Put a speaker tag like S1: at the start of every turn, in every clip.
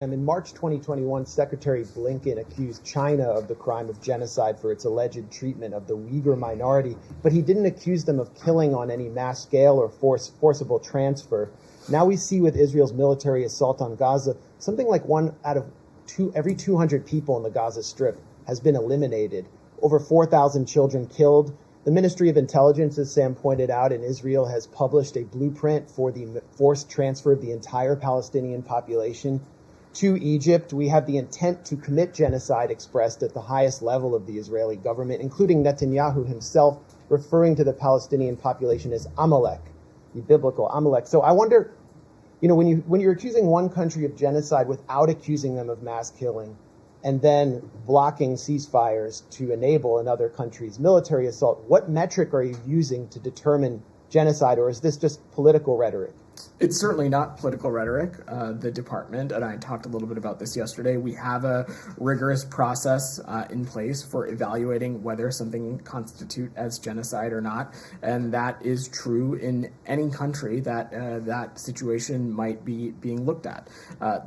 S1: And in March 2021, Secretary Blinken accused China of the crime of genocide for its alleged treatment of the Uyghur minority, but he didn't accuse them of killing on any mass scale or forcible transfer. Now we see with Israel's military assault on Gaza, something like every 200 people in the Gaza Strip has been eliminated. Over 4,000 children killed. The Ministry of Intelligence, as Sam pointed out, in Israel has published a blueprint for the forced transfer of the entire Palestinian population to Egypt. We have the intent to commit genocide expressed at the highest level of the Israeli government, including Netanyahu himself referring to the Palestinian population as Amalek, the biblical Amalek. So I wonder, when you're accusing one country of genocide without accusing them of mass killing, and then blocking ceasefires to enable another country's military assault, what metric are you using to determine genocide, or is this just political rhetoric?
S2: It's certainly not political rhetoric. The department, and I talked a little bit about this yesterday, we have a rigorous process in place for evaluating whether something constitutes as genocide or not, and that is true in any country that that situation might be being looked at.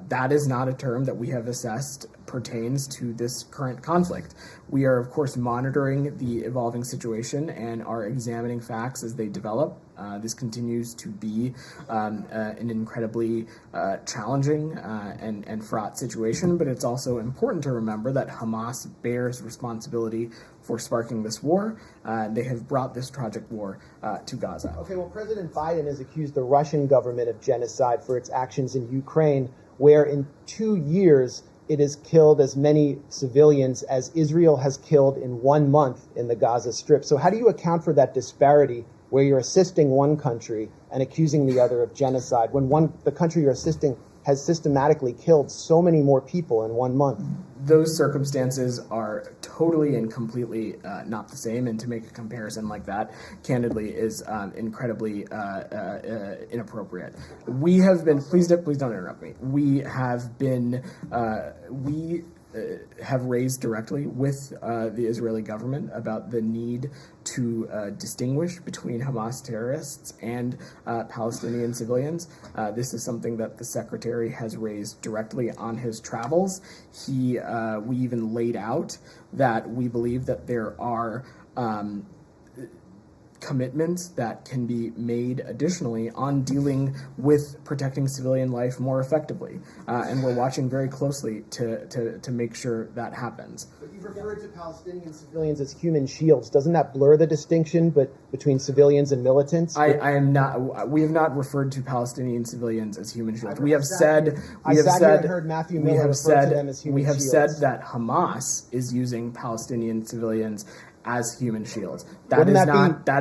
S2: That is not a term that we have assessed pertains to this current conflict. We are, of course, monitoring the evolving situation and are examining facts as they develop. This continues to be an incredibly challenging and fraught situation, but it's also important to remember that Hamas bears responsibility for sparking this war. They have brought this tragic war to Gaza.
S1: Okay, well, President Biden has accused the Russian government of genocide for its actions in Ukraine, where in 2 years it has killed as many civilians as Israel has killed in 1 month in the Gaza Strip. So how do you account for that disparity where you're assisting one country and accusing the other of genocide when the country you're assisting has systematically killed so many more people in 1 month?
S2: Those circumstances are totally and completely not the same, and to make a comparison like that, candidly, is incredibly inappropriate. We have been, please don't interrupt me. We have been, have raised directly with the Israeli government about the need to distinguish between Hamas terrorists and Palestinian civilians. This is something that the Secretary has raised directly on his travels. We even laid out that we believe that there are commitments that can be made additionally on dealing with protecting civilian life more effectively. And we're watching very closely to make sure that happens.
S1: But you've referred to Palestinian civilians as human shields. Doesn't that blur the distinction between civilians and militants?
S2: We have not referred to Palestinian civilians as human shields. We have said that Hamas is using Palestinian civilians as human shields. That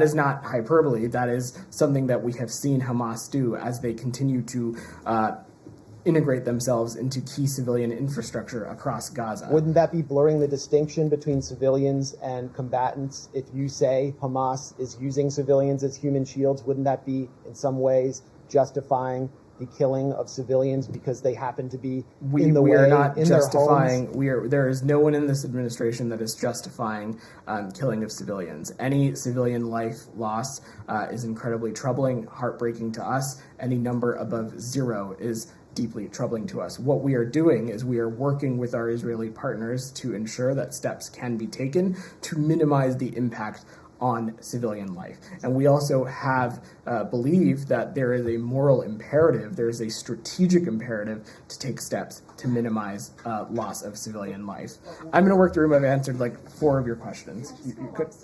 S2: is not hyperbole. That is something that we have seen Hamas do as they continue to integrate themselves into key civilian infrastructure across Gaza.
S1: Wouldn't that be blurring the distinction between civilians and combatants? If you say Hamas is using civilians as human shields, wouldn't that be in some ways justifying the killing of civilians because they happen to be in the way, in their homes?
S2: There is no one in this administration that is justifying killing of civilians. Any civilian life loss is incredibly troubling, heartbreaking to us. Any number above 0 is deeply troubling to us. What we are doing is we are working with our Israeli partners to ensure that steps can be taken to minimize the impact on civilian life. And we also have believed that there is a moral imperative, there is a strategic imperative to take steps to minimize loss of civilian life. I'm going to work through them. I've answered like 4 of your questions. You could.